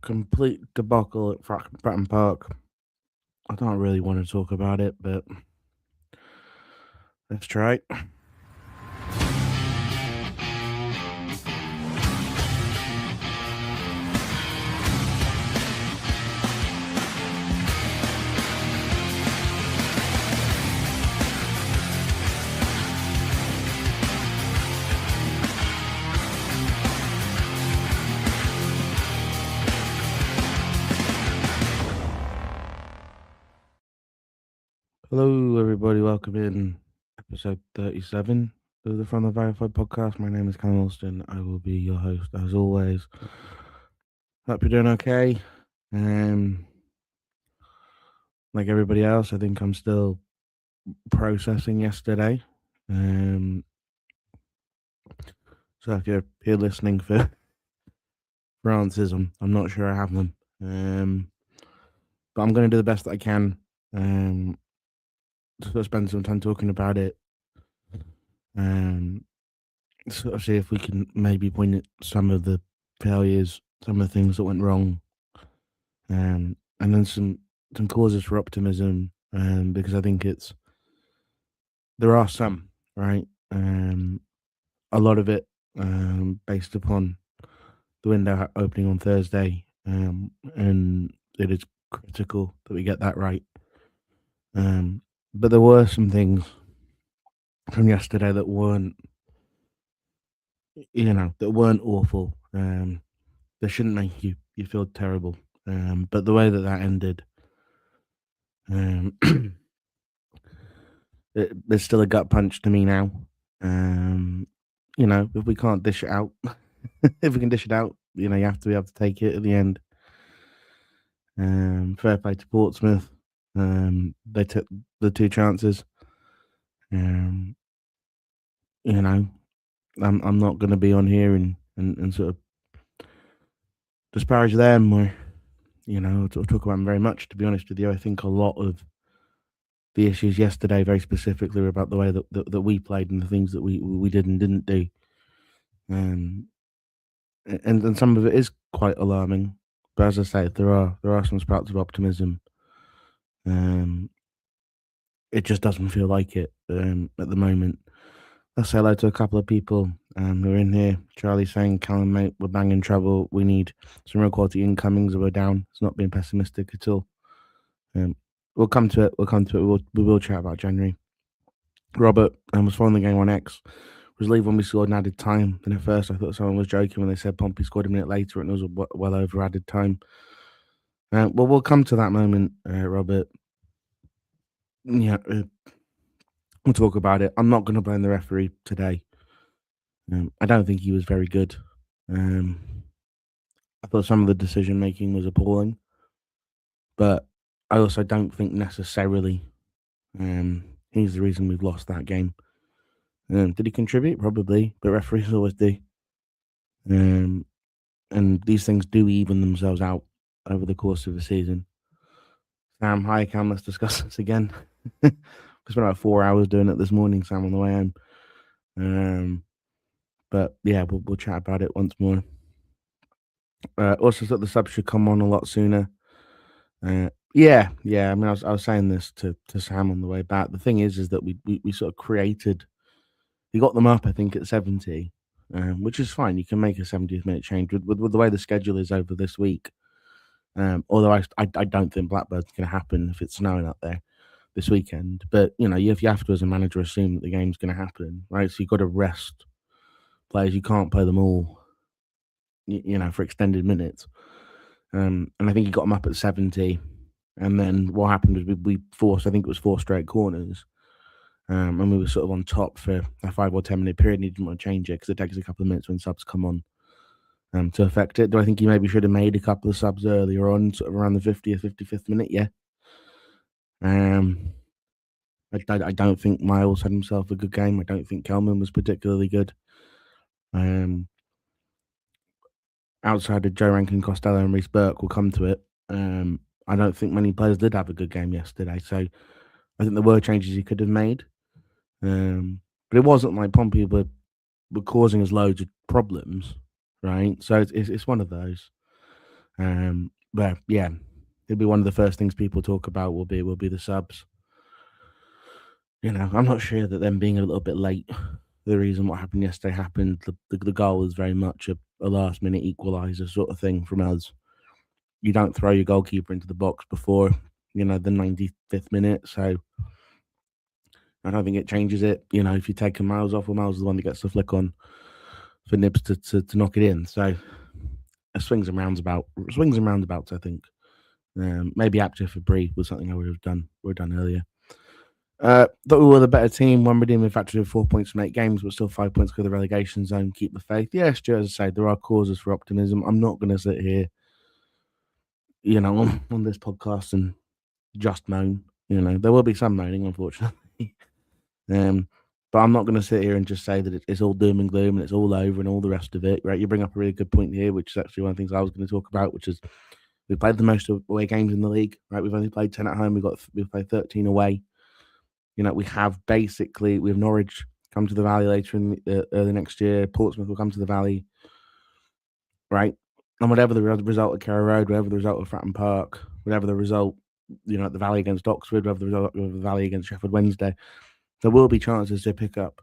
Complete debacle at Fratton Park. I don't really want to talk about it, but let's try it. Hello, everybody. Welcome in episode 37 of the From the Verified podcast. My name is Callum. I will be your host as always. Hope you're doing okay. Like everybody else, I think I'm still processing yesterday. So if you're here listening for answers, I'm not sure I have them. But I'm going to do the best that I can. Sort of spend some time talking about it. Sort of see if we can maybe point at some of the failures, some of the things that went wrong, and then some causes for optimism. Because I think there are some, right. A lot of it based upon the window opening on Thursday, and it is critical that we get that right. But there were some things from yesterday that weren't awful. They shouldn't make you feel terrible. But the way that ended, there's still a gut punch to me now. If we can't dish it out, if we can dish it out, you have to be able to take it at the end. Fair play to Portsmouth. They took the two chances. I'm not going to be on here and sort of disparage them or talk about them very much. To be honest with you, I think a lot of the issues yesterday, very specifically, were about the way that we played and the things that we did and didn't do. And some of it is quite alarming. But as I say, there are some sprouts of optimism. It just doesn't feel like it at the moment. Let's say hello to a couple of people who are in here. Charlie saying, Callum, mate, we're banging trouble. We need some real quality incomings or we're down. It's not being pessimistic at all. We'll come to it. We will chat about January. Robert was following the game on X. Was leave when we scored and added time. And at first I thought someone was joking when they said Pompey scored a minute later and it was well over added time. Well, we'll come to that moment, Robert. Yeah, we'll talk about it. I'm not going to blame the referee today. I don't think he was very good. I thought some of the decision making was appalling, but I also don't think necessarily he's the reason we've lost that game. Did he contribute? Probably, but referees always do. And these things do even themselves out over the course of the season. Sam, hi, Cam. Let's discuss this again. We spent about 4 hours doing it this morning, Sam, on the way home. But yeah, we'll chat about it once more. Also thought the subs should come on a lot sooner. Yeah. I mean, I was saying this to Sam on the way back. The thing is that we sort of created. He got them up, I think, at 70, which is fine. You can make a 70th minute change with the way the schedule is over this week. Although I don't think Blackbird's going to happen if it's snowing up there this weekend. But you have to, as a manager, assume that the game's going to happen, right? So you've got to rest players. You can't play them all, for extended minutes. And I think he got them up at 70. And then what happened was we forced, I think it was 4 straight corners. And we were sort of on top for a 5 or 10 minute period. And he didn't want to change it because it takes a couple of minutes when subs come on to affect it. Do I think he maybe should have made a couple of subs earlier on, sort of around the 50th, 55th minute? Yeah. I don't think Miles had himself a good game. I don't think Callum was particularly good. Outside of Joe Rankin, Costello and Reece Burke, will come to it. I don't think many players did have a good game yesterday. So I think there were changes he could have made. But it wasn't like Pompey were causing us loads of problems, right? So it's one of those. But yeah, it'll be one of the first things people talk about will be the subs. I'm not sure that them being a little bit late, the reason what happened yesterday happened. The goal is very much a last minute equaliser sort of thing from us. You don't throw your goalkeeper into the box before the 95th minute, so I don't think it changes it. If you take Miles off, well, Miles is the one that gets the flick on for Nibs to knock it in. So swings and roundabouts. I think maybe Apter for Brie was something I would have done earlier. Thought we were the better team. One redeeming factor of 4 points from 8 games, but still 5 points clear the relegation zone. Keep the faith. Yeah, Stuart, as I say, there are causes for optimism. I'm not going to sit here, on this podcast and just moan. There will be some moaning, unfortunately. But I'm not going to sit here and just say that it's all doom and gloom and it's all over and all the rest of it. Right? You bring up a really good point here, which is actually one of the things I was going to talk about, which is we played the most away games in the league. Right? We've only played 10 at home. We've played 13 away. We have Norwich come to the Valley later in early next year. Portsmouth will come to the Valley, right? And whatever the result at Carrow Road, whatever the result of Fratton Park, whatever the result, at the Valley against Oxford, whatever the result of the Valley against Sheffield Wednesday, there will be chances to pick up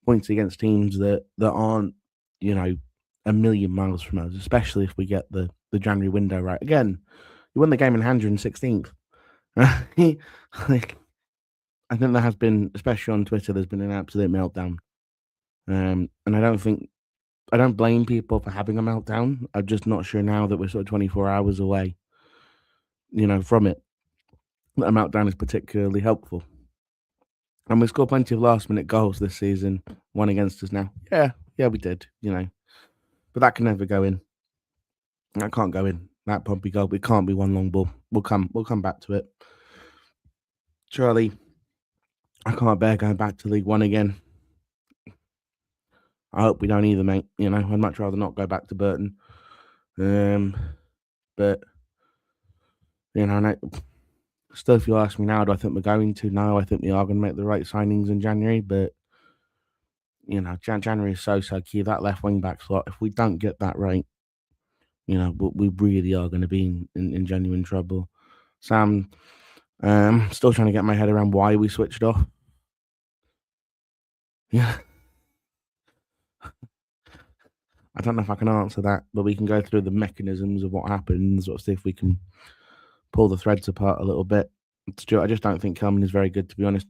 points against teams that aren't, a million miles from us, especially if we get the January window right. Again, you won the game in hand, you're in 16th. Like, I think there has been, especially on Twitter, there's been an absolute meltdown. And I don't blame people for having a meltdown. I'm just not sure now that we're sort of 24 hours away, from it, that a meltdown is particularly helpful. And we scored plenty of last minute goals this season, one against us now. Yeah, we did, But that can never go in. That can't go in. That Pompey goal. It can't be one long ball. We'll come back to it. Charlie, I can't bear going back to League One again. I hope we don't either, mate. I'd much rather not go back to Burton. But still, if you ask me now, do I think we're going to? No, I think we are going to make the right signings in January. But January is so key. That left wing back slot, if we don't get that right, we really are going to be in genuine trouble. Sam, still trying to get my head around why we switched off. Yeah. I don't know if I can answer that, but we can go through the mechanisms of what happens, or see if we can pull the threads apart a little bit. Stuart, I just don't think Callum is very good, to be honest.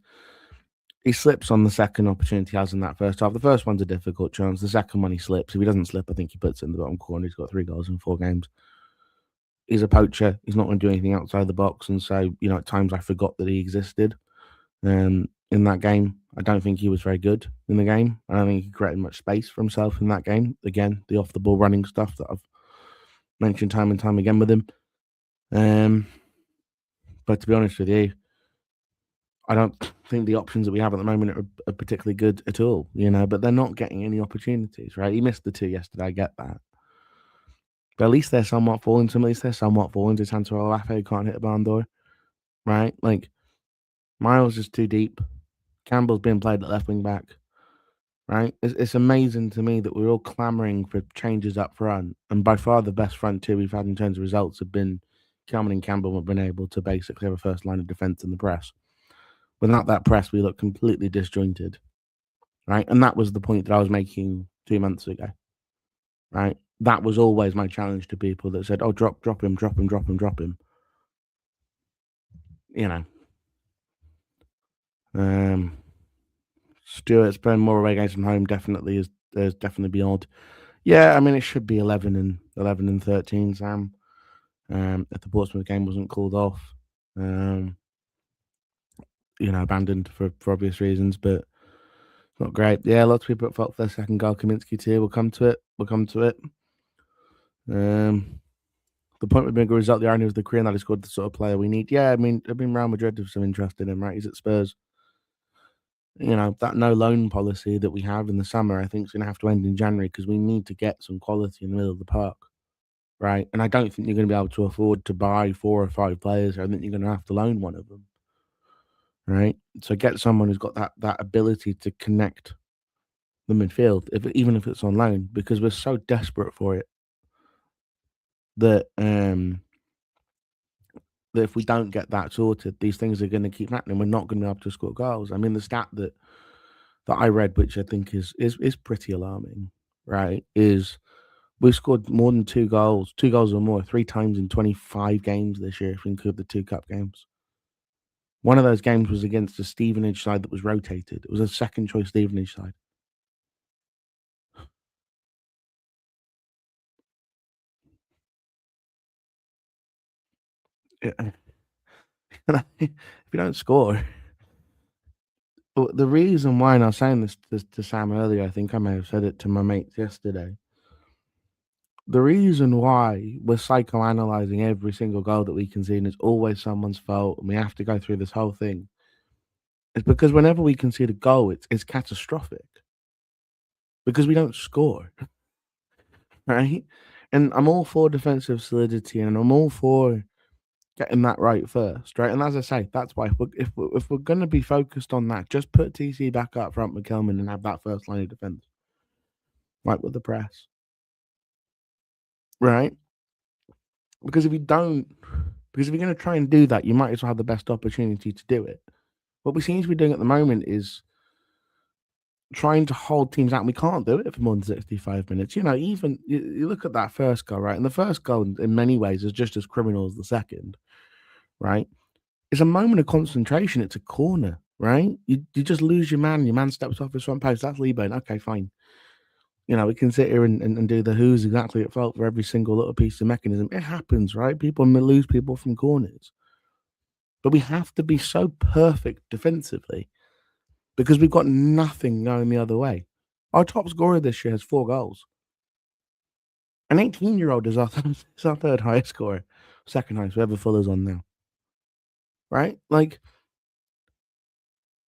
He slips on the second opportunity he has in that first half. The first one's a difficult chance. The second one he slips. If he doesn't slip, I think he puts it in the bottom corner. He's got 3 goals in 4 games. He's a poacher. He's not going to do anything outside the box. And so, at times I forgot that he existed in that game. I don't think he was very good in the game. I don't think he created much space for himself in that game. Again, the off-the-ball running stuff that I've mentioned time and time again with him. But to be honest with you, I don't think the options that we have at the moment are particularly good at all, but they're not getting any opportunities, right? He missed the 2 yesterday, I get that. But at least they're somewhat falling to him. At least they're somewhat falling to Santo Olafe, who can't hit a barn door, right? Like, Miles is too deep. Campbell's being played at left wing back, right? It's amazing to me that we're all clamouring for changes up front. And by far the best front two we've had in terms of results have been Callum and Campbell have been able to basically have a first line of defence in the press. Without that press, we look completely disjointed, right? And that was the point that I was making 2 months ago, right? That was always my challenge to people that said, "Oh, drop him." Stuart's playing more away games from home definitely is definitely be odd. Yeah, I mean it should be 11 and 13, Sam. If the Portsmouth game wasn't called off, abandoned for obvious reasons, but not great. Yeah, lots of people at fault for their second goal. Kaminsky too. We'll come to it. The point would be a good result. The irony was the Korean that he scored the sort of player we need. Yeah, I mean Real Madrid have some interest in him, right? He's at Spurs. That no loan policy that we have in the summer, I think is going to have to end in January because we need to get some quality in the middle of the park, right? And I don't think you're going to be able to afford to buy 4 or 5 players. I think you're going to have to loan one of them, right? So get someone who's got that ability to connect the midfield, even if it's on loan, because we're so desperate for it. that that if we don't get that sorted, these things are going to keep happening. We're not going to be able to score goals. I mean, the stat that I read, which I think is pretty alarming, right? Is we scored more than 2 goals or more, 3 times in 25 games this year, if we include the 2 cup games. One of those games was against a Stevenage side that was rotated. It was a second choice Stevenage side. Yeah. If you don't score, well, the reason why, and I was saying this to Sam earlier, I think I may have said it to my mates yesterday. The reason why we're psychoanalyzing every single goal that we concede and it's always someone's fault and we have to go through this whole thing is because whenever we concede a goal, it's catastrophic because we don't score, right? And I'm all for defensive solidity and I'm all for getting that right first, right? And as I say, that's why if we're going to be focused on that, just put TC back up front with Kelman and have that first line of defense, right, with the press, right? Because if you don't, because if you're going to try and do that, you might as well have the best opportunity to do it. What we seem to be doing at the moment is trying to hold teams out, and we can't do it for more than 65 minutes. You know, even you look at that first goal, right? And the first goal, in many ways, is just as criminal as the second, right? It's a moment of concentration. It's a corner, right? You just lose your man. Your man steps off his front post. That's Liebone. Okay, fine. You know, we can sit here and do the who's exactly at fault for every single little piece of mechanism. It happens, right? People lose people from corners. But we have to be so perfect defensively because we've got nothing going the other way. Our top scorer this year has 4 goals. An 18-year-old is is our third highest scorer, second highest, whoever Fuller's on now. Right? Like,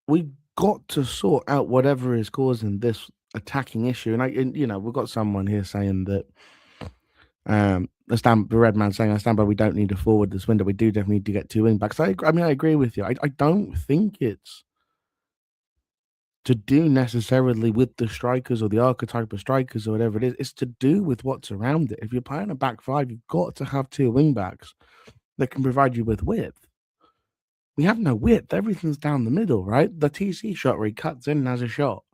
we've got to sort out whatever is causing this attacking issue. And you know, we've got someone here saying that the red man saying I stand by we don't need a forward this window. We do definitely need to get 2 wing backs. I mean, I agree with you. I don't think it's to do necessarily with the strikers or the archetype of strikers or whatever it is. It's to do with what's around it. If you're playing a back five, you've got to have 2 wing backs that can provide you with width. We have no width. Everything's down the middle, right? The TC shot where he cuts in and has a shot,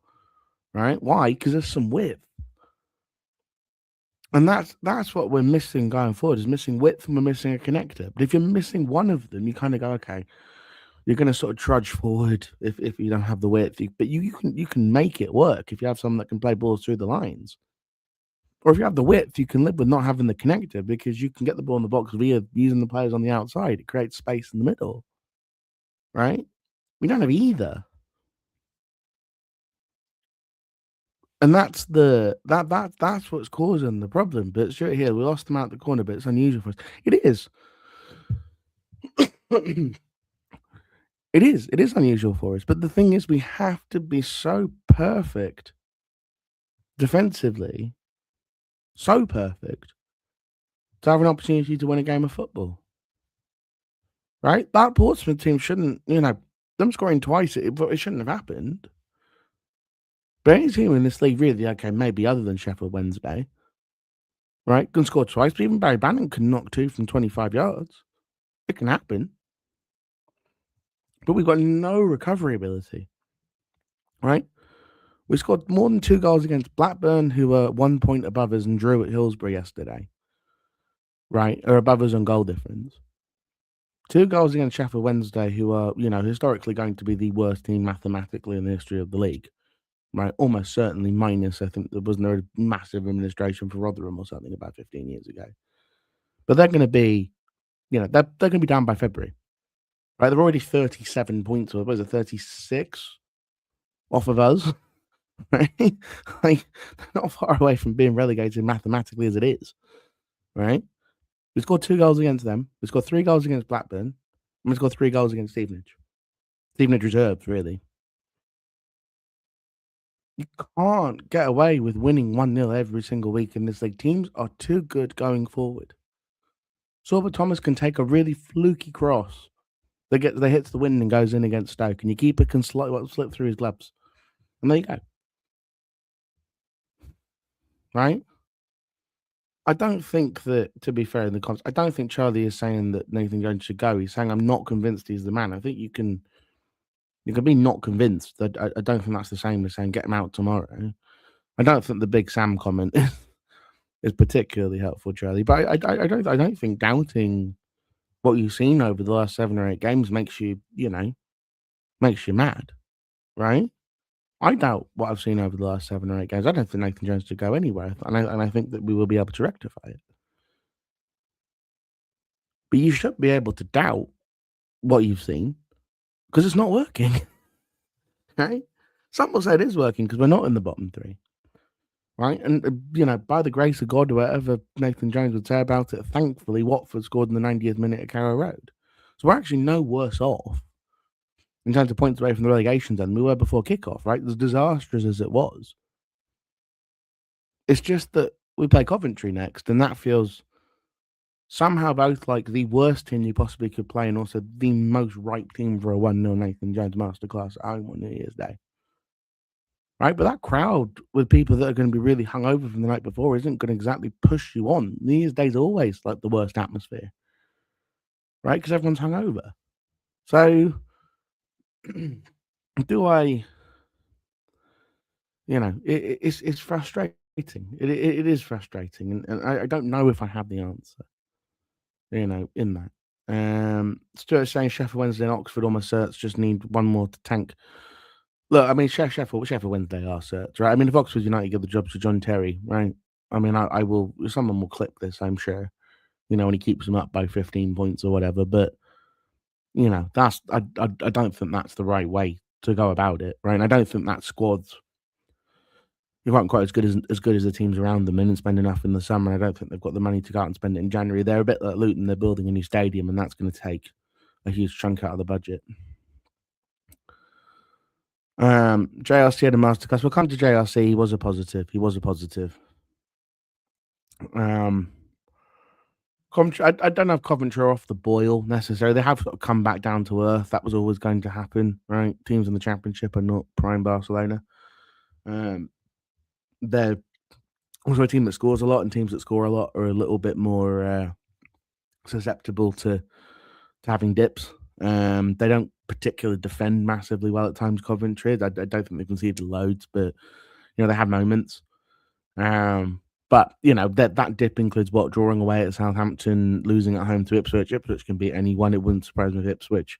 right? Why? Because there's some width. And that's what we're missing going forward, is missing width and we're missing a connector. But if you're missing one of them, you kind of go, okay, you're going to sort of trudge forward if you don't have the width. But you can make it work if you have someone that can play balls through the lines. Or if you have the width, you can live with not having the connector because you can get the ball in the box via using the players on the outside. It creates space in the middle, right? We don't have either. And that's what's causing the problem. But straight here, we lost them out the corner, but it's unusual for us. It is. It is unusual for us. But the thing is, we have to be so perfect defensively, so perfect to have an opportunity to win a game of football. Right? That Portsmouth team shouldn't, them scoring twice, it shouldn't have happened. But any team in this league, really, okay, maybe other than Sheffield Wednesday, right, can score twice. But even Barry Bannon can knock 2 from 25 yards. It can happen. But we've got no recovery ability, right? We scored more than 2 goals against Blackburn, who were 1 point above us, and drew at Hillsborough yesterday, right? Or above us on goal difference. 2 goals against Sheffield Wednesday, who are, historically going to be the worst team mathematically in the history of the league, right? Almost certainly minus, I think there wasn't a massive administration for Rotherham or something about 15 years ago. But they're going to be, they're going to be down by February, right? They're already 37 points, or what is it, 36 off of us, right? Like, they're not far away from being relegated mathematically as it is, right? We scored 2 goals against them. We scored 3 goals against Blackburn. And we scored 3 goals against Stevenage. Stevenage reserves, really. You can't get away with winning 1-0 every single week in this league. Teams are too good going forward. Sorba Thomas can take a really fluky cross that hits the wind and goes in against Stoke, and your keeper can slip through his gloves. And there you go. Right? I don't think that, to be fair, in the I don't think Charlie is saying that Nathan Jones should go. He's saying I'm not convinced he's the man. I think you can be not convinced. I don't think that's the same as saying get him out tomorrow. I don't think the Big Sam comment is particularly helpful, Charlie. But I don't think doubting what you've seen over the last 7 or 8 games makes you mad, right? I doubt what I've seen over the last 7 or 8 games. I don't think Nathan Jones should go anywhere, and I think that we will be able to rectify it. But you should be able to doubt what you've seen because it's not working, right? Some will say it is working because we're not in the bottom three, right? And by the grace of God, or whatever Nathan Jones would say about it, thankfully Watford scored in the 90th minute at Carrow Road, so we're actually no worse off in terms of points away from the relegation zone than we were before kickoff, right? As disastrous as it was, it's just that we play Coventry next, and that feels somehow both like the worst team you possibly could play and also the most ripe team for a 1-0 Nathan Jones masterclass at home on New Year's Day. Right? But that crowd with people that are going to be really hungover from the night before isn't going to exactly push you on. New Year's Day is always like the worst atmosphere, right? Because everyone's hungover. So, do I, it's frustrating. It is frustrating. And I don't know if I have the answer. In that. Stuart's saying Sheffield Wednesday and Oxford almost certs, just need one more to tank. Look, I mean, Sheffield Wednesday are certs, right? I mean, if Oxford United give the job to John Terry, right? I mean, I will. Someone will clip this, I'm sure. When he keeps them up by 15 points or whatever. But that's I don't think that's the right way to go about it, right? And I don't think that squad's you aren't quite as good as the teams around them and spend enough in the summer. I don't think they've got the money to go out and spend it in January. They're a bit like Luton. They're building a new stadium, and that's going to take a huge chunk out of the budget. JRC had a masterclass. We'll come to JRC. He was a positive. Coventry, I don't have Coventry off the boil necessarily. They have sort of come back down to earth. That was always going to happen, right? Teams in the Championship are not prime Barcelona. They're also a team that scores a lot, and teams that score a lot are a little bit more susceptible to having dips. They don't particularly defend massively well at times, Coventry. I don't think they conceded loads, but they have moments. But that dip includes drawing away at Southampton, losing at home to Ipswich. Ipswich can beat anyone. It wouldn't surprise me if Ipswich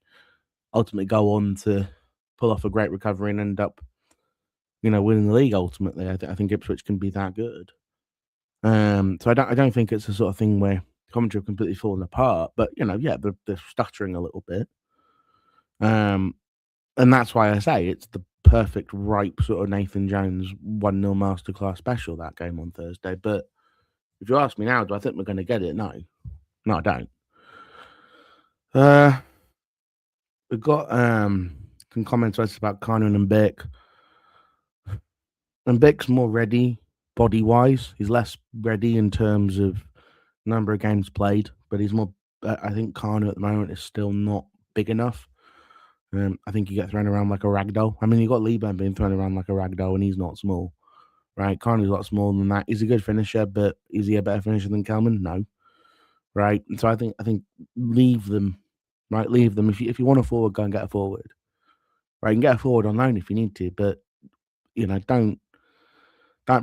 ultimately go on to pull off a great recovery and end up winning the league ultimately. I think Ipswich can be that good. So I don't think it's the sort of thing where Coventry have completely fallen apart, but they're stuttering a little bit. And that's why I say it's the perfect ripe sort of Nathan Jones 1-0 masterclass special, that game on Thursday. But if you ask me now, do I think we're going to get it? No, I don't. We've got some comments about Carnon and Bick. And Bick's more ready body-wise. He's less ready in terms of number of games played, but he's more. I think Carnon at the moment is still not big enough. I think you get thrown around like a ragdoll. I mean, you got Liban being thrown around like a ragdoll, and he's not small, right? Carney's a lot smaller than that. He's a good finisher, but is he a better finisher than Callum? No, right? And so I think leave them, right? Leave them. If you want a forward, go and get a forward, right? You can get a forward on loan if you need to, but don't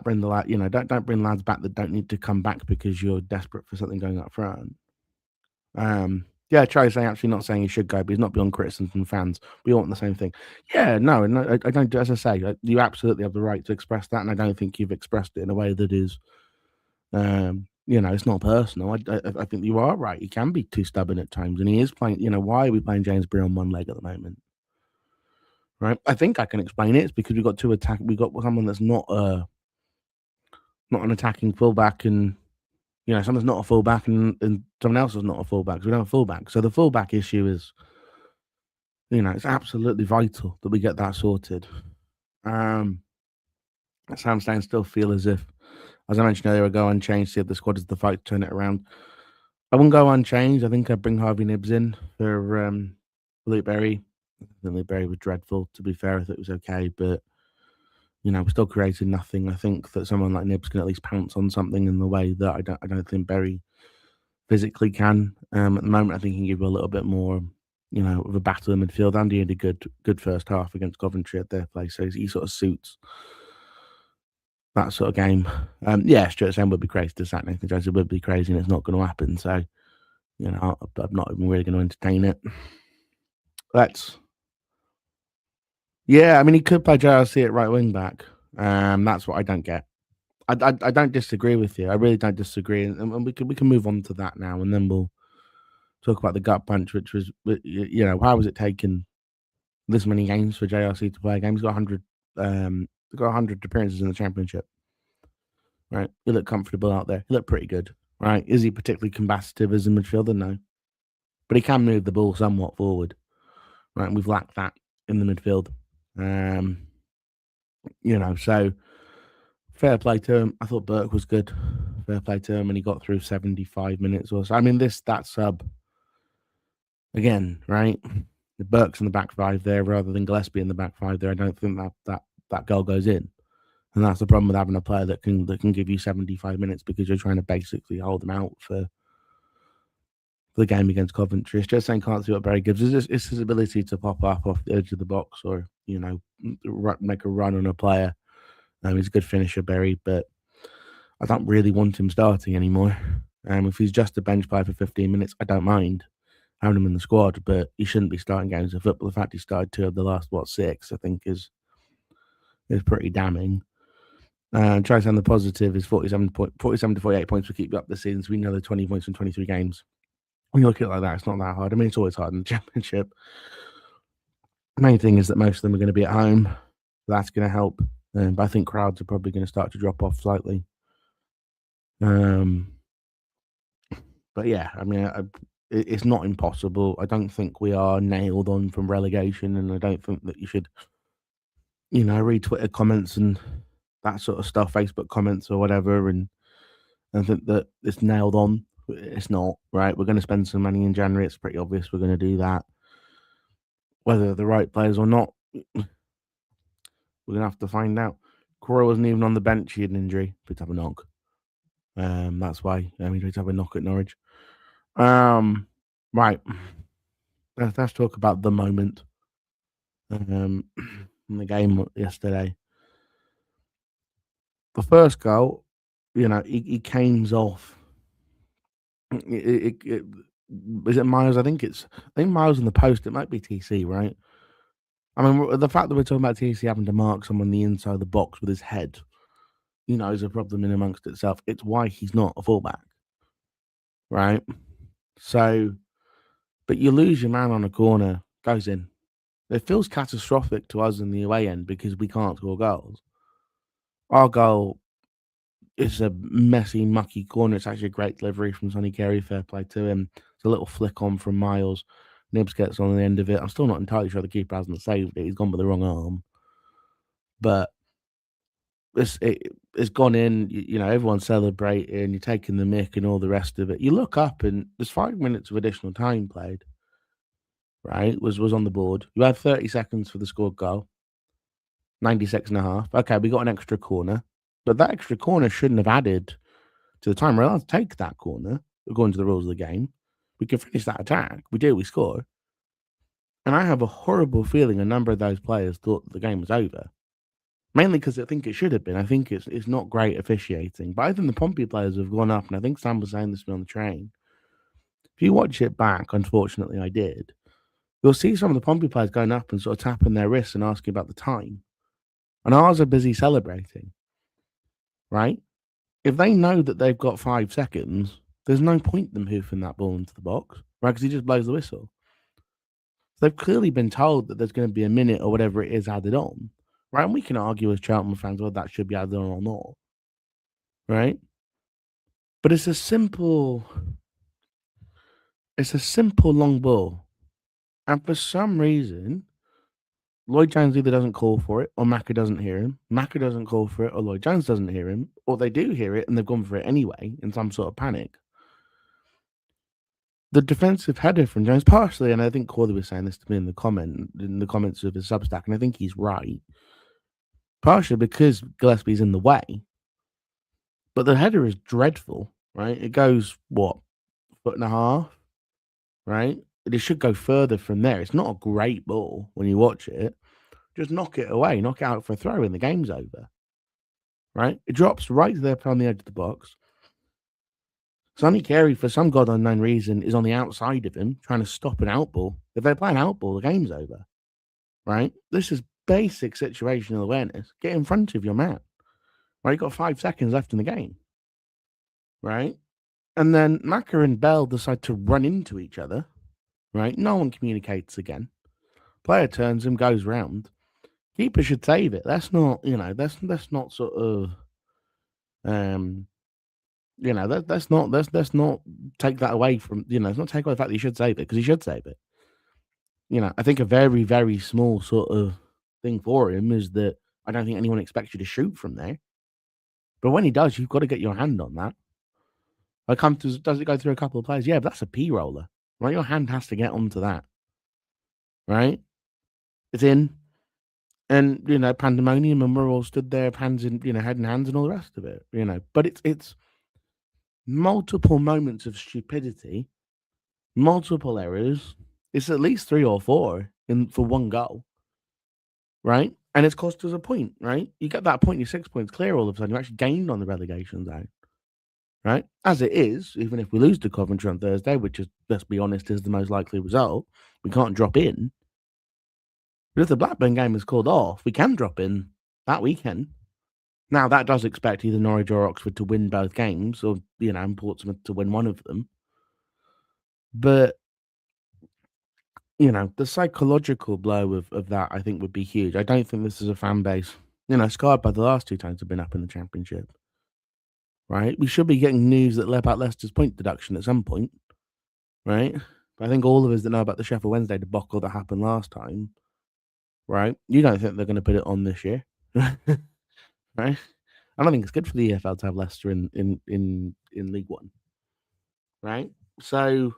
bring the lad. Don't bring lads back that don't need to come back because you're desperate for something going up front. Yeah, Charlie's actually not saying he should go, but he's not beyond criticism from fans. We all want the same thing. Yeah, no, I don't. As I say, you absolutely have the right to express that, and I don't think you've expressed it in a way that is, it's not personal. I think you are right. He can be too stubborn at times, and he is playing. Why are we playing James Bree on one leg at the moment? Right? I think I can explain it. It's because we've got we've got someone that's not an attacking fullback and. Someone's not a fullback and someone else is not a fullback. So we don't have a fullback. So the fullback issue is, it's absolutely vital that we get that sorted. Sam Stan still feel as if, as I mentioned earlier, I go unchanged, see if the squad is the fight to turn it around. I wouldn't go unchanged. I think I'd bring Harvey Nibbs in for Luke Berry. I think Luke Berry was dreadful, to be fair. I thought it was okay, but, we still created nothing. I think that someone like Nibs can at least pounce on something in the way that I don't think Berry physically can. At the moment, I think he can give a little bit more, of a battle in midfield. Andy had a good first half against Coventry at their place, so he sort of suits that sort of game. Yeah, Stuart Sam would be crazy to sack Nathan Jones. It would be crazy, and it's not going to happen. So, I'm not even really going to entertain it. Yeah, I mean, he could play JRC at right wing back. That's what I don't get. I don't disagree with you. I really don't disagree, and we can move on to that now, and then we'll talk about the gut punch, which was, how was it taken this many games for JRC to play a game? He's got 100, he's got 100 appearances in the Championship, right? He looked comfortable out there. He looked pretty good, right? Is he particularly combative as a midfielder? No, but he can move the ball somewhat forward, right? And we've lacked that in the midfield, so fair play to him. I thought Burke was good. Fair play to him, and he got through 75 minutes or so. I mean, that sub again, right? The Burke's in the back five there rather than Gillespie in the back five there. I don't think that goal goes in, and that's the problem with having a player that can give you 75 minutes because you're trying to basically hold them out for the game against Coventry. It's just saying can't see what Barry gives. It's his ability to pop up off the edge of the box or make a run on a player. He's a good finisher, Berry, but I don't really want him starting anymore. If he's just a bench player for 15 minutes, I don't mind having him in the squad, but he shouldn't be starting games of football. The fact he started 2 of the last, 6, I think is pretty damning. Try to sound the positive is 47 to 48 points will keep you up this season, so we know the 20 points in 23 games. When you look at it like that, it's not that hard. I mean, it's always hard in the Championship. The main thing is that most of them are going to be at home. That's going to help. But I think crowds are probably going to start to drop off slightly. But yeah, I mean, it's not impossible. I don't think we are nailed on from relegation, and I don't think that you should, read Twitter comments and that sort of stuff, Facebook comments or whatever, and think that it's nailed on. It's not, right? We're going to spend some money in January. It's pretty obvious we're going to do that. Whether they're the right players or not, we're going to have to find out. Cora wasn't even on the bench. He had an injury. Picked up a knock. That's why he picked up a knock at Norwich. Right. Let's talk about the moment in the game yesterday. The first goal, he canes off. Is it Miles? I think Miles in the post. It might be TC, right? I mean, the fact that we're talking about TC having to mark someone the inside of the box with his head, is a problem in amongst itself. It's why he's not a fullback, right? So, but you lose your man on a corner, goes in. It feels catastrophic to us in the away end because we can't score goals. Our goal is a messy, mucky corner. It's actually a great delivery from Sonny Carey. Fair play to him. It's a little flick on from Miles. Nibs gets on the end of it. I'm still not entirely sure the keeper hasn't saved it. He's gone with the wrong arm. But it's gone in. Everyone's celebrating. You're taking the mick and all the rest of it. You look up and there's 5 minutes of additional time played. Right, was on the board. You had 30 seconds for the scored goal. 96 and a half. Okay, we got an extra corner. But that extra corner shouldn't have added to the time. We're allowed to take that corner, according to the rules of the game. We can finish that attack. We do, we score. And I have a horrible feeling a number of those players thought that the game was over. Mainly because I think it should have been. I think it's not great officiating. But I think the Pompey players have gone up, and I think Sam was saying this to me on the train. If you watch it back, unfortunately I did, you'll see some of the Pompey players going up and sort of tapping their wrists and asking about the time. And ours are busy celebrating, right? If they know that they've got 5 seconds, there's no point them hoofing that ball into the box, right? Because he just blows the whistle. They've clearly been told that there's going to be a minute or whatever it is added on, right? And we can argue as Charlton fans whether that should be added on or not, right? But it's a simple long ball. And for some reason, Lloyd Jones either doesn't call for it or Macca doesn't hear him. Macca doesn't call for it or Lloyd Jones doesn't hear him. Or they do hear it and they've gone for it anyway in some sort of panic. The defensive header from Jones, partially, and I think Corley was saying this to me in the comments of his Substack, and I think he's right. partially because Gillespie's in the way, but the header is dreadful, right? It goes, what, foot and a half, right? It should go further from there. It's not a great ball when you watch it. Just knock it away, knock it out for a throw, and the game's over, right? It drops right there on the edge of the box. Sonny Carey, for some god unknown reason, is on the outside of him trying to stop an outball. If they play an outball, the game's over, right? This is basic situational awareness. Get in front of your man, right? You've got 5 seconds left in the game, right? And then Maka and Bell decide to run into each other, right? No one communicates again. Player turns him, goes round. Keeper should save it. That's not, that's not sort of, that's not take that away from, it's not take away the fact that he should save it, because he should save it. I think a very, very small sort of thing for him is that I don't think anyone expects you to shoot from there. But when he does, you've got to get your hand on that. Does it go through a couple of players? Yeah, but that's a P roller, right? Your hand has to get onto that, right? It's in, and pandemonium, and we're all stood there, hands in, head and hands, and all the rest of it, But it's multiple moments of stupidity, multiple errors. It's at least 3 or 4 for one goal, right? And it's cost us a point, right? You get that point, you're 6 points clear all of a sudden. You actually gained on the relegation zone, right? As it is, even if we lose to Coventry on Thursday, which is, let's be honest, is the most likely result, we can't drop in. But if the Blackburn game is called off, we can drop in that weekend. Now, that does expect either Norwich or Oxford to win both games, or, and Portsmouth to win one of them. But, the psychological blow of that, I think, would be huge. I don't think this is a fan base, scarred by the last 2 times have been up in the Championship, right? We should be getting news about Leicester's point deduction at some point, right? But I think all of us that know about the Sheffield Wednesday debacle that happened last time, right? You don't think they're going to put it on this year, right? I don't think it's good for the EFL to have Leicester in League One, right? So,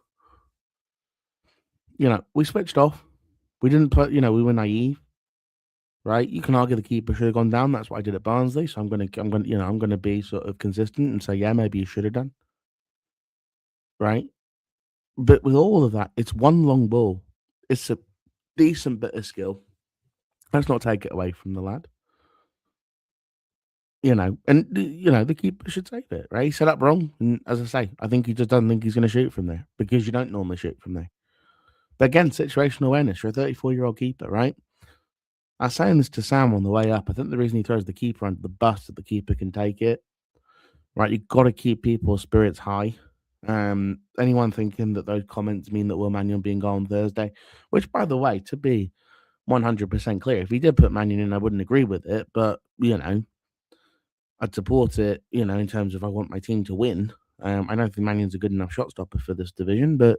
we switched off. We didn't put, we were naive, right? You can argue the keeper should have gone down. That's what I did at Barnsley. So I'm gonna be sort of consistent and say, yeah, maybe you should have done, right? But with all of that, it's one long ball. It's a decent bit of skill. Let's not take it away from the lad. And the keeper should save it, right? He set up wrong, and as I say, I think he just doesn't think he's going to shoot from there, because you don't normally shoot from there. But again, situational awareness. You're a 34-year-old keeper, right? I was saying this to Sam on the way up. I think the reason he throws the keeper under the bus so the keeper can take it, right? You've got to keep people's spirits high. Anyone thinking that those comments mean that Will Mannion being gone Thursday, which, by the way, to be 100% clear, if he did put Mannion in, I wouldn't agree with it, but I'd support it, in terms of I want my team to win. I don't think Mannion's a good enough shot stopper for this division, but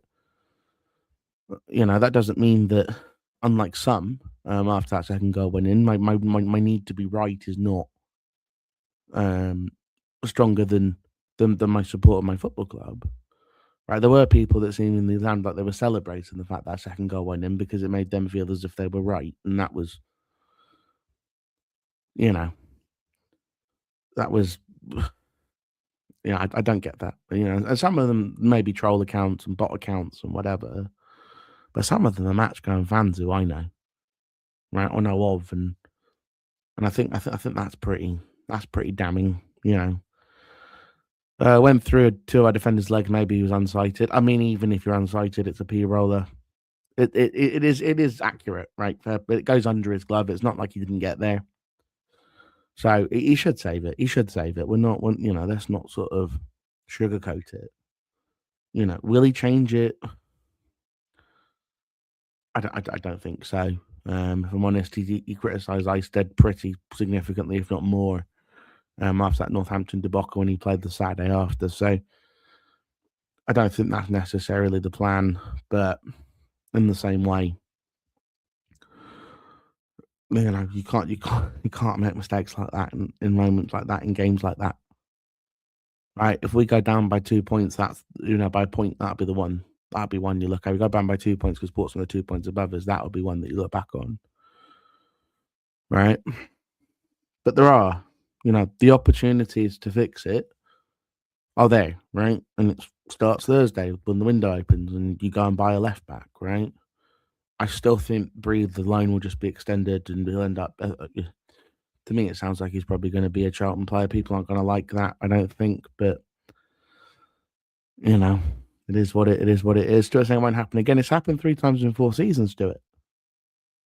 that doesn't mean that, unlike some, after that second goal went in, my need to be right is not stronger than my support of my football club. Right? There were people that seemingly sounded like they were celebrating the fact that second goal went in because it made them feel as if they were right, and that was, I don't get that. And some of them may be troll accounts and bot accounts and whatever, but some of them are match going fans who I know, right, or know of, and I think that's pretty damning. Went through to our defender's leg. Maybe he was unsighted. I mean, even if you're unsighted, it's a P roller. It is accurate, right? But it goes under his glove. It's not like he didn't get there. So he should save it. He should save it. Let's not sort of sugarcoat it. Will he change it? I don't think so. If I'm honest, he criticised Icestead pretty significantly, if not more, after that Northampton debacle when he played the Saturday after. So I don't think that's necessarily the plan, but in the same way, you can't make mistakes like that in moments like that, in games like that. Right? If we go down by 2 points, that's by a point, that'll be the one. That'll be one you look at. We go down by 2 points because Portsmouth are 2 points above us. That'll be one that you look back on. Right? but there are, the opportunities to fix it are there, right? And it starts Thursday when the window opens and you go and buy a left back, right? I still think Breathe the line will just be extended and he'll end up. To me, it sounds like he's probably going to be a Charlton player. People aren't going to like that, I don't think, but you know, it is what it is. What it is. Stuart saying it won't happen again. It's happened 3 times in 4 seasons. To it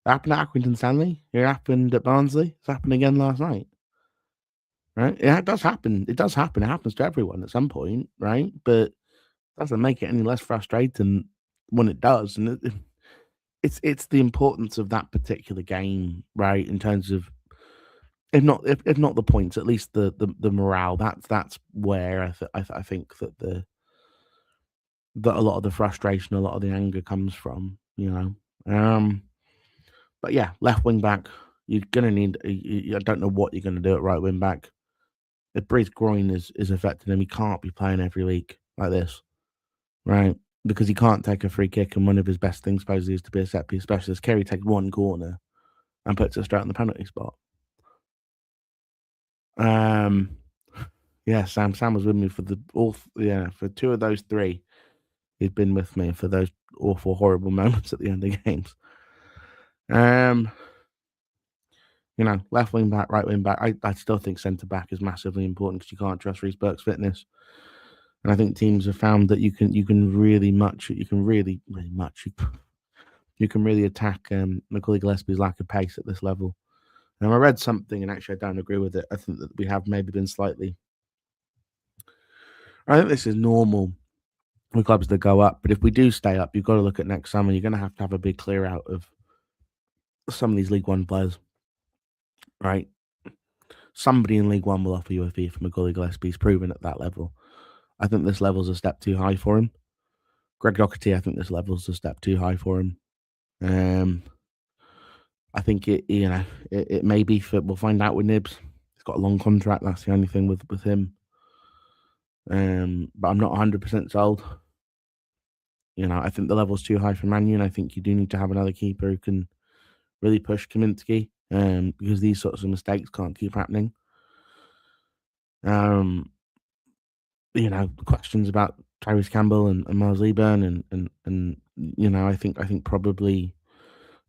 happened at Accrington Stanley. It happened at Barnsley. It's happened again last night. Right? Yeah, it does happen. It does happen. It happens to everyone at some point, right? But it doesn't make it any less frustrating when it does. And it's the importance of that particular game, right? In terms of if not the points, at least the morale. That's where I think that a lot of the frustration, a lot of the anger comes from. But yeah, left wing back. You're gonna need. I don't know what you're gonna do at right wing back. If Bree's groin is affecting him, he can't be playing every week like this, right? Because he can't take a free kick, and one of his best things supposedly is to be a set piece specialist. Kerry takes one corner and puts it straight on the penalty spot. Yeah, Sam was with me for for 2 of those 3. He's been with me for those awful, horrible moments at the end of games. Left wing back, right wing back. I still think centre back is massively important because you can't trust Reece Burke's fitness. And I think teams have found that you can really attack Macaulay Gillespie's lack of pace at this level. And I read something, and actually I don't agree with it. I think that we have maybe been slightly. I think this is normal with clubs that go up, but if we do stay up, you've got to look at next summer. You're going to have a big clear out of some of these League One players, right? Somebody in League One will offer you a fee for Macaulay Gillespie. He's proven at that level. I think this level's a step too high for him. Greg Docherty, I think this level's a step too high for him. I think it may be for. We'll find out with Nibs. He's got a long contract. That's the only thing with him. But I'm not 100% sold. I think the level's too high for Man U, and I think you do need to have another keeper who can really push Kaminsky, because these sorts of mistakes can't keep happening. Questions about Tyrese Campbell and Miles Leaburn, and I think probably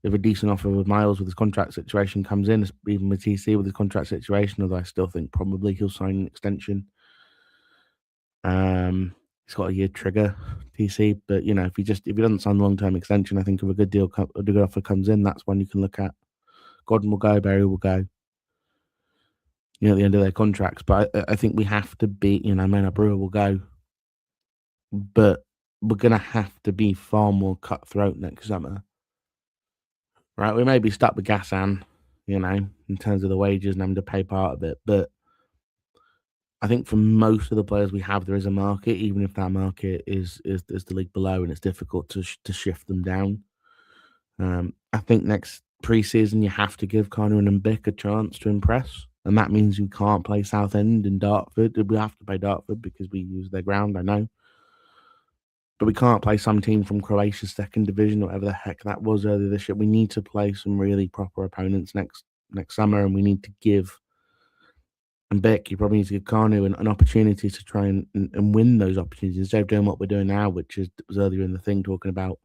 if a decent offer with Miles with his contract situation comes in, even with TC with his contract situation, although I still think probably he'll sign an extension. He's got a year trigger, TC, but if he doesn't sign a long-term extension, I think if a good offer comes in, that's one you can look at. Gordon will go, Barry will go. At the end of their contracts, but I think we have to be. Mena Brewer will go, but we're gonna have to be far more cutthroat next summer, right? We may be stuck with Gassan, in terms of the wages and having to pay part of it, but I think for most of the players we have, there is a market, even if that market is the league below, and it's difficult to shift them down. I think next pre-season you have to give Connor and Mbick a chance to impress, and that means we can't play Southend and Dartford. We have to play Dartford because we use their ground, I know, but we can't play some team from Croatia's second division or whatever the heck that was earlier this year. We need to play some really proper opponents next summer, and we need to give. And Beck, you probably need to give Kanu an opportunity to try and win those opportunities instead of doing what we're doing now, which was earlier in the thing, talking about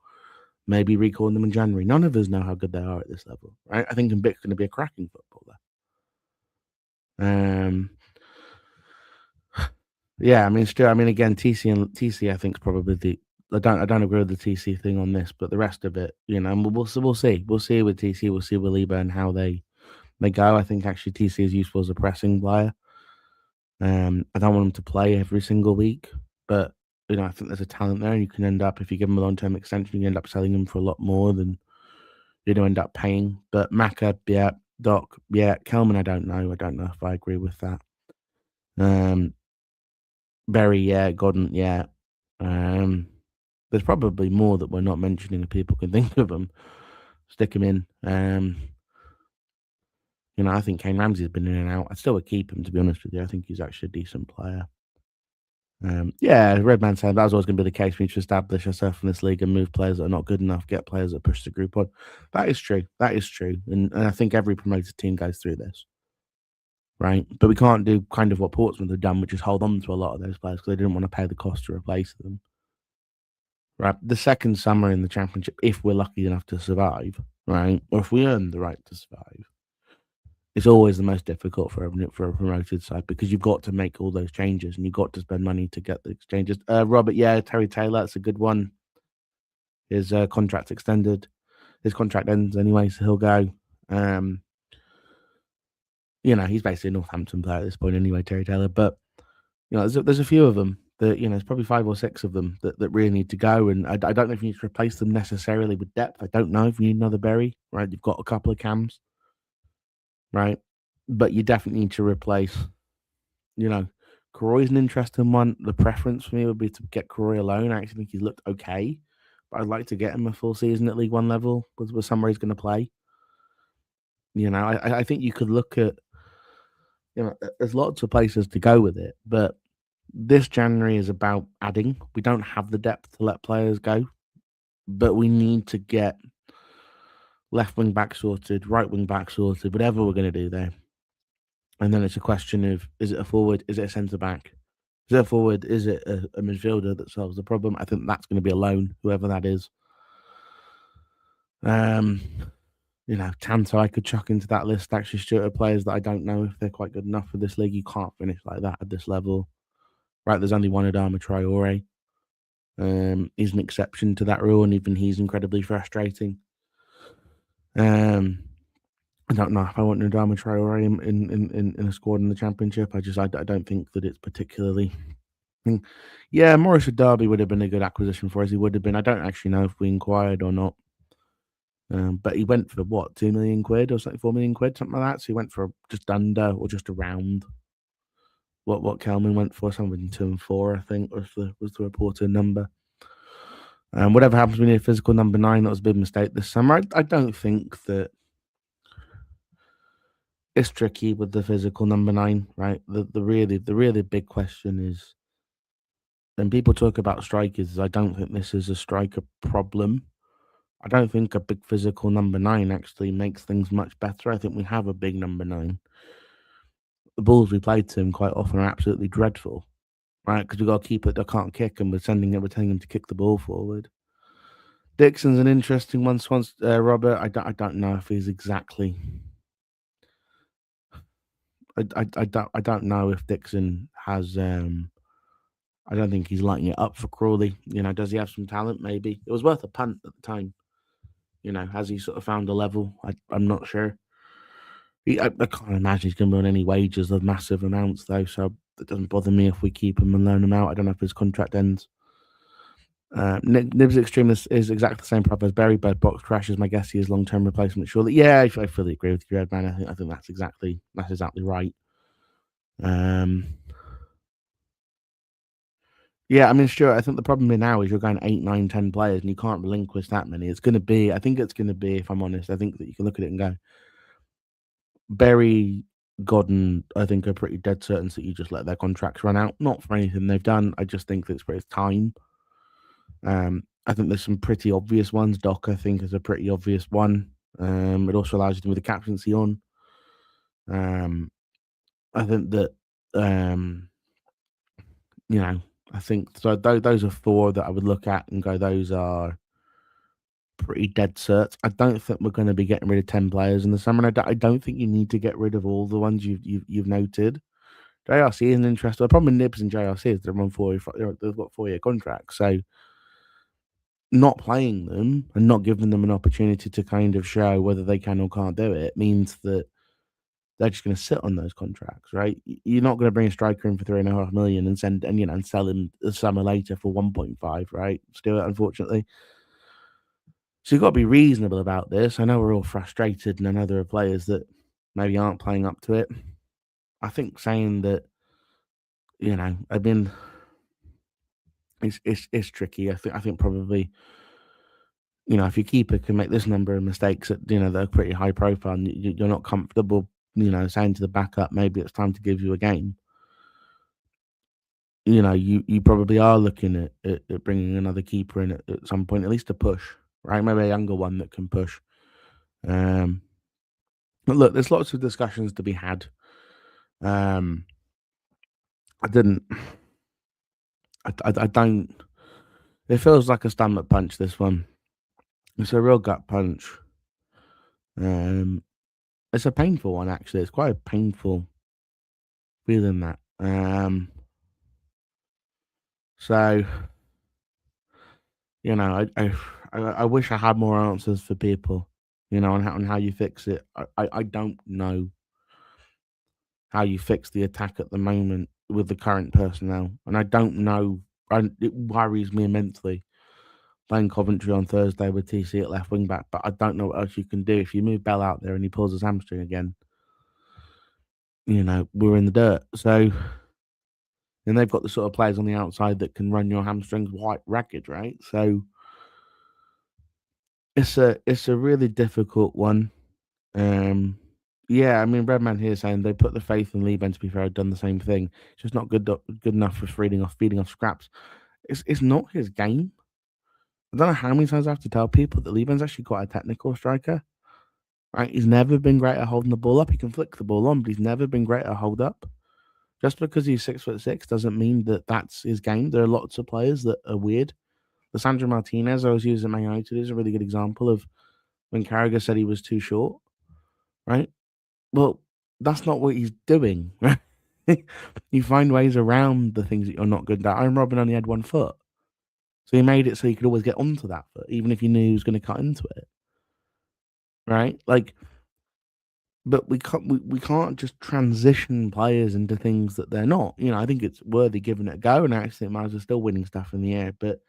maybe recalling them in January. None of us know how good they are at this level, right? I think Mbick's going to be a cracking footballer. Yeah, again, TC, I think is probably I don't agree with the TC thing on this, but the rest of it, we'll see. We'll see with TC. We'll see with Lieber how they go. I think actually TC is useful as a pressing player. I don't want him to play every single week, but I think there's a talent there, and you can end up, if you give him a long-term extension, you can end up selling him for a lot more than you're going to end up paying. But Maka, yeah, Doc, yeah, Kelman, I don't know if I agree with that. Berry, yeah, Gordon, yeah. There's probably more that we're not mentioning, if people can think of them. Stick him in. I think Kane Ramsey's been in and out. I still would keep him, to be honest with you. I think he's actually a decent player. Redman said that was always going to be the case. We need to establish ourselves in this league and move players that are not good enough, get players that push the group on. That is true. And I think every promoted team goes through this. right? But we can't do kind of what Portsmouth have done, which is hold on to a lot of those players because they didn't want to pay the cost to replace them. Right, the second summer in the Championship, if we're lucky enough to survive, right, or if we earn the right to survive, it's always the most difficult for a promoted side because you've got to make all those changes and you've got to spend money to get the exchanges. Robert, yeah, Terry Taylor, that's a good one. His contract extended. His contract ends anyway, so he'll go. He's basically a Northampton player at this point anyway, Terry Taylor. But there's a few of them that there's probably 5 or 6 of them that really need to go. And I don't know if you need to replace them necessarily with depth. I don't know if you need another Berry, right? You've got a couple of cams, right? But you definitely need to replace. Karoy's an interesting one. The preference for me would be to get Karoy alone. I actually think he's looked okay, but I'd like to get him a full season at League One level with somewhere he's going to play. I think you could look at. There's lots of places to go with it, but this January is about adding. We don't have the depth to let players go, but we need to get left wing back sorted, right wing back sorted, whatever we're going to do there. And then it's a question of, is it a forward? Is it a centre back? Is it a forward? Is it a midfielder that solves the problem? I think that's going to be a loan, whoever that is. Tanto I could chuck into that list. Actually, Stuart, of players that I don't know if they're quite good enough for this league. You can't finish like that at this level. Right, there's only one Adama Traore. He's an exception to that rule, and even he's incredibly frustrating. I don't know if I want Adama Traore in a squad in the Championship. I don't think that it's particularly. Yeah, Morris Derby would have been a good acquisition for us. He would have been. I don't actually know if we inquired or not. But he went for what, 2 million quid or something, 4 million quid, something like that. So he went for just under or just around what Callum went for, somewhere between 2 and 4, I think, was the reported number. Whatever happens, we need a physical number 9. That was a big mistake this summer. I don't think that it's tricky with the physical number 9, right? The really big question is, when people talk about strikers, I don't think this is a striker problem. I don't think a big physical number 9 actually makes things much better. I think we have a big number 9. The balls we played to him quite often are absolutely dreadful, right? Because we've got a keeper that can't kick, and we're telling him to kick the ball forward. Dixon's an interesting one. Robert, I don't know if he's exactly. I don't know if Dixon has. I don't think he's lighting it up for Crawley. Does he have some talent? Maybe it was worth a punt at the time. Has he sort of found a level? I'm not sure. I can't imagine he's going to be on any wages of massive amounts, though, so it doesn't bother me if we keep him and loan him out. I don't know if his contract ends. Nibs Extreme is exactly the same problem as Berry. Bird Box Crash is my guess. He is long-term replacement. Surely, yeah, I fully agree with you, Redman. I think that's exactly right. Yeah, I mean, sure. I think the problem here now is you're going 8, 9, 10 players, and you can't relinquish that many. I think it's going to be, if I'm honest, I think that you can look at it and go, Berry, Godden, I think are pretty dead certain that you just let their contracts run out. Not for anything they've done. I just think that it's time. I think there's some pretty obvious ones. Doc, I think, is a pretty obvious one. It also allows you to move the captaincy on. I think that, I think so. Those are 4 that I would look at and go, those are pretty dead certs. I don't think we're going to be getting rid of 10 players in the summer. And I don't think you need to get rid of all the ones you've noted. JRC is an interesting. The problem with Nibs and JRC is they've got 4-year contracts. So not playing them and not giving them an opportunity to kind of show whether they can or can't do it means that they're just going to sit on those contracts, right? You're not going to bring a striker in for 3.5 million and sell him the summer later for 1.5, right? Stuart, unfortunately. So you've got to be reasonable about this. I know we're all frustrated, and I know there are players that maybe aren't playing up to it. I think saying that, I mean, it's tricky. I think probably, if your keeper can make this number of mistakes that they're pretty high profile, and you're not comfortable, saying to the backup, maybe it's time to give you a game. You probably are looking at bringing another keeper in at some point, at least to push, right? Maybe a younger one that can push. But look, there's lots of discussions to be had. Um, I didn't. I don't. It feels like a stomach punch. This one. It's a real gut punch. Um, it's a painful one actually. It's quite a painful feeling that. So I wish I had more answers for people. On how you fix it. I don't know how you fix the attack at the moment with the current personnel, and I don't know. And it worries me immensely playing Coventry on Thursday with TC at left wing back, but I don't know what else you can do. If you move Bell out there and he pulls his hamstring again, we're in the dirt. So, and they've got the sort of players on the outside that can run your hamstrings quite ragged, right? So it's a really difficult one. Um, yeah, I mean, Redman here saying they put the faith in Liban. To be fair, had done the same thing. It's just not good enough for feeding off scraps. It's not his game. I don't know how many times I have to tell people that Liban's actually quite a technical striker. Right? He's never been great at holding the ball up. He can flick the ball on, but he's never been great at hold up. Just because he's 6'6" doesn't mean that that's his game. There are lots of players that are weird. Lissandro Martinez, I was using Man United, is a really good example of when Carragher said he was too short. Right? Well, that's not what he's doing. Right? You find ways around the things that you're not good at. Iron Robin only had 1 foot. So he made it so he could always get onto that foot, even if you knew he was going to cut into it. Right? But we can't just transition players into things that they're not. I think it's worthy giving it a go, and I actually think Miles are still winning stuff in the air. But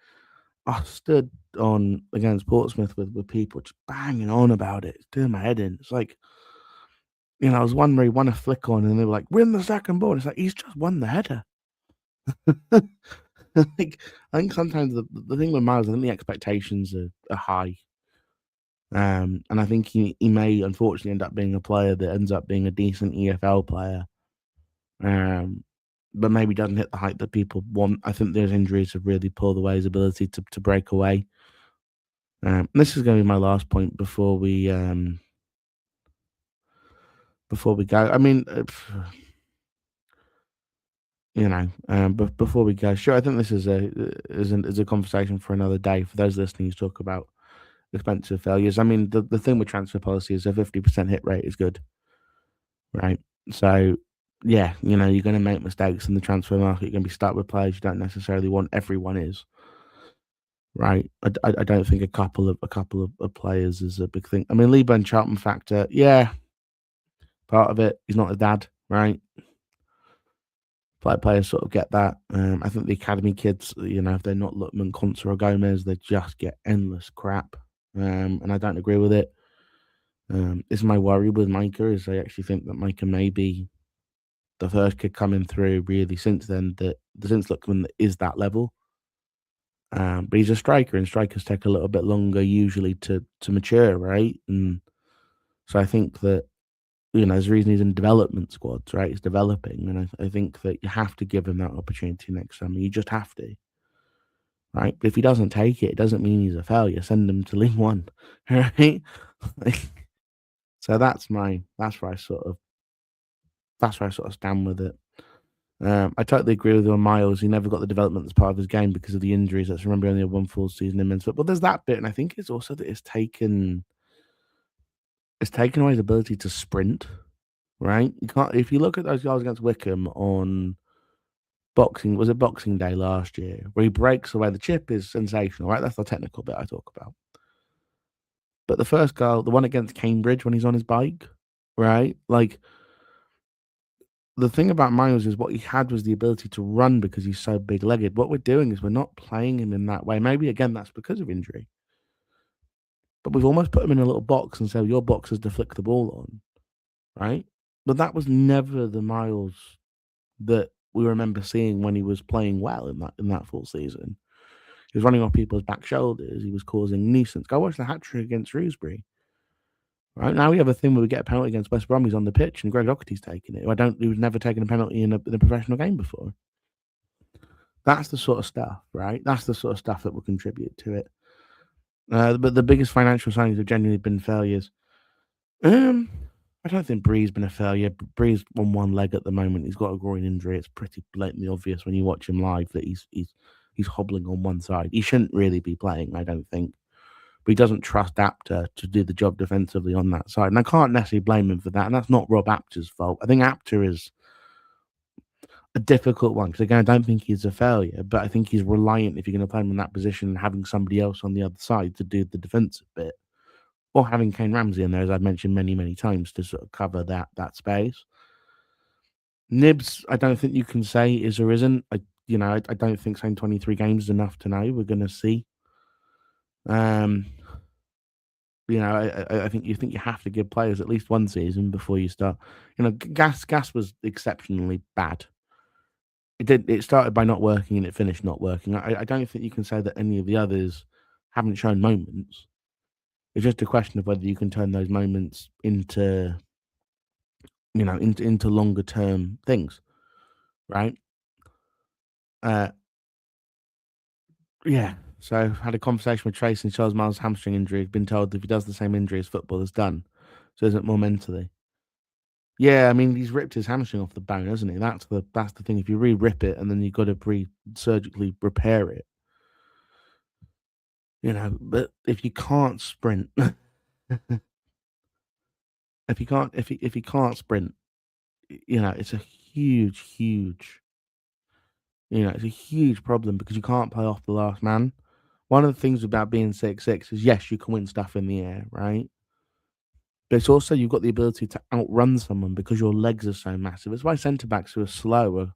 I stood on against Portsmouth with people just banging on about it. It's doing my head in. It's like, I was one where he won a flick on, and they were like, "Win the second ball." And it's like he's just won the header. I think sometimes the thing with Miles, I think the expectations are high. And I think he may unfortunately end up being a player that ends up being a decent EFL player. But maybe doesn't hit the height that people want. I think those injuries have really pulled away his ability to break away. This is going to be my last point before we go. I mean, but before we go, sure. I think this is a conversation for another day. For those listening, to talk about expensive failures. I mean, the thing with transfer policy is a 50% hit rate is good, right? So, yeah, you're going to make mistakes in the transfer market. You're going to be stuck with players you don't necessarily want. Everyone is, right? I don't think a couple of players is a big thing. I mean, Liban Charlton factor, yeah, part of it. He's not a dad, right? Players sort of get that. I think the academy kids, if they're not Lookman, Conser, or Gomez, they just get endless crap. And I don't agree with it. Is my worry with Micah is I actually think that Micah may be the first kid coming through really since then since Lookman is that level. But he's a striker, and strikers take a little bit longer usually to mature, right? And so I think that there's a reason he's in development squads, right? He's developing, and I think that you have to give him that opportunity next summer. You just have to, right? But if he doesn't take it, it doesn't mean he's a failure. Send him to League One, right? So that's where I sort of stand with it. I totally agree with you on Miles. He never got the development as part of his game because of the injuries. Let's remember he only had 1 full season in men's football. There's that bit, and I think it's also that it's taken away his ability to sprint. Right? You can't. If you look at those goals against Wickham on Boxing Day last year, where he breaks away, the chip is sensational, right? That's the technical bit I talk about. But the first goal, the one against Cambridge when he's on his bike, right? Like, the thing about Miles is what he had was the ability to run because he's so big-legged. What we're doing is we're not playing him in that way. Maybe, again, that's because of injury. But we've almost put him in a little box and said, your box is to flick the ball on, right? But that was never the Miles that we remember seeing when he was playing well in that full season. He was running off people's back shoulders. He was causing nuisance. Go watch the hat-trick against Shrewsbury. Right now we have a thing where we get a penalty against West Brom. He's on the pitch, and Greg Docherty's taking it. He was never taken a penalty in a professional game before. That's the sort of stuff, right? That's the sort of stuff that will contribute to it. But the biggest financial signings have genuinely been failures. I don't think Bree's been a failure. Bree's on one leg at the moment. He's got a groin injury. It's pretty blatantly obvious when you watch him live that he's hobbling on one side. He shouldn't really be playing, I don't think. But he doesn't trust Apter to do the job defensively on that side. And I can't necessarily blame him for that. And that's not Rob Apter's fault. I think Apter is a difficult one because, again, I don't think he's a failure, but I think he's reliant if you're going to play him in that position and having somebody else on the other side to do the defensive bit. Or having Kane Ramsey in there, as I've mentioned many, many times, to sort of cover that space. Nibs, I don't think you can say is or isn't. I don't think saying 23 games is enough to know. We're going to see. I think you have to give players at least one season before you start. Gas was exceptionally bad. It started by not working and it finished not working. I don't think you can say that any of the others haven't shown moments. It's just a question of whether you can turn those moments into longer term things, right? Yeah. So had a conversation with Trace and Charles Miles' hamstring injury. Been told if he does the same injury as football is done, so isn't more mentally. Yeah, I mean he's ripped his hamstring off the bone, hasn't he? That's the thing. If you re-rip it and then you've got to surgically repair it, But if you can't sprint, if he can't sprint, it's a it's a huge problem because you can't play off the last man. One of the things about being 6'6" is yes, you can win stuff in the air, right? But it's also you've got the ability to outrun someone because your legs are so massive. It's why centre backs who are slower,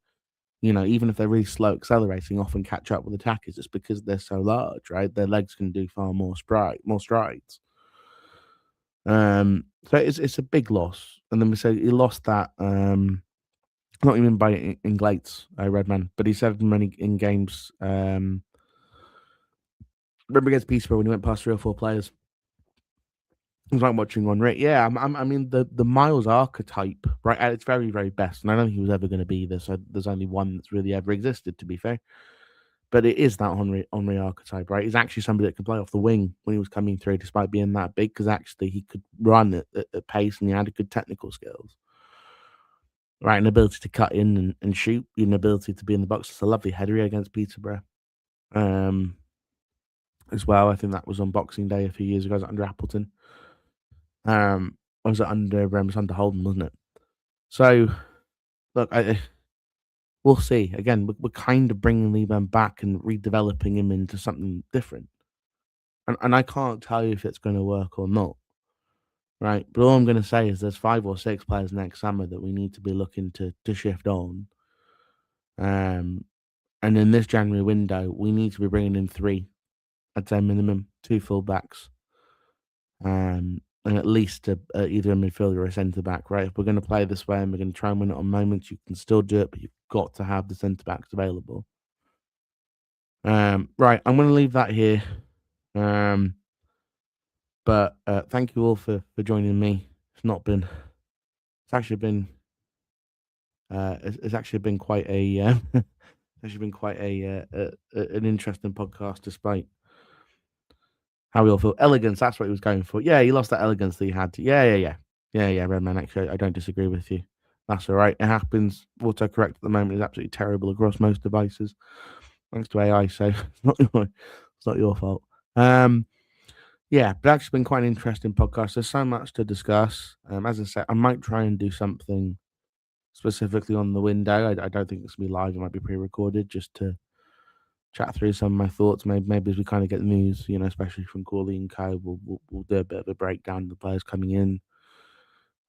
even if they're really slow accelerating, often catch up with attackers. It's because they're so large, right? Their legs can do far more strides. So it's a big loss. And then we say he lost that. Not even by Inglates, Redman, but he said many in games. Remember against Peterborough when he went past 3 or 4 players. It was like watching on Rick. Yeah, I mean the Miles archetype, right, at its very, very best, and I don't think he was ever going to be this. There's only one that's really ever existed, to be fair. But it is that Henry archetype, right? He's actually somebody that could play off the wing when he was coming through, despite being that big, because actually he could run at pace and he had good technical skills, right? An ability to cut in and shoot, an ability to be in the box. It's a lovely header against Peterborough. As well, I think that was on Boxing Day a few years ago. It was under Appleton. Was it under Holden, wasn't it? So, look, we'll see. Again, we're kind of bringing Liban back and redeveloping him into something different. And I can't tell you if it's going to work or not, right? But all I'm going to say is there's 5 or 6 players next summer that we need to be looking to shift on. And in this January window, we need to be bringing in 3, I'd say minimum, 2 fullbacks. And at least either a midfielder or a centre back, right? If we're going to play this way and we're going to try and win it on moments, you can still do it, but you've got to have the centre backs available. Right, I'm going to leave that here. But thank you all for joining me. It's actually been quite a an interesting podcast, despite how we all feel. Elegance, that's what he was going for. Yeah, he lost that elegance that he had. Yeah, Redman. Actually, I don't disagrry with you. That's all right. It happens. Autocorrect at the moment is absolutely terrible across most devices, thanks to AI. So it's not your fault. Yeah, but actually been quite an interesting podcast. There's so much to discuss. As I said, I might try and do something specifically on the window. I don't think it's gonna be live. It might be pre-recorded just to chat through some of my thoughts. Maybe as we kind of get the news, especially from Corley and Co, we'll do a bit of a breakdown of the players coming in.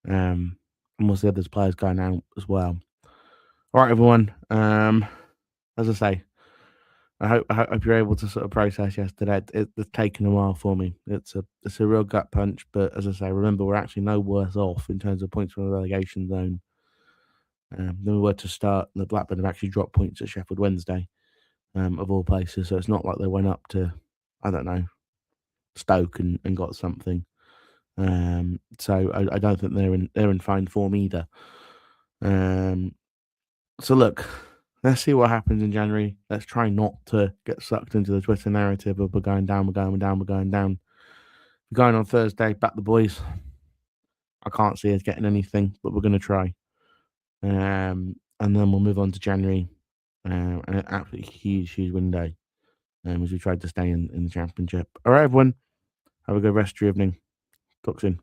And we'll see if there's players going out as well. All right, everyone. As I say, I hope you're able to sort of process yesterday. It's taken a while for me. It's a real gut punch, but as I say, remember we're actually no worse off in terms of points from the relegation zone than we were to start. The Blackburn have actually dropped points at Sheffield Wednesday, of all places. So it's not like they went up to, I don't know, Stoke and got something. So I don't think they're in fine form either. So look, let's see what happens in January. Let's try not to get sucked into the Twitter narrative of we're going down. We're going on Thursday. Back the boys. I can't see us getting anything, but we're going to try. And then we'll move on to January, and an absolutely huge window, as we tried to stay in the championship. All right, everyone, have a good rest of your evening. Talk soon.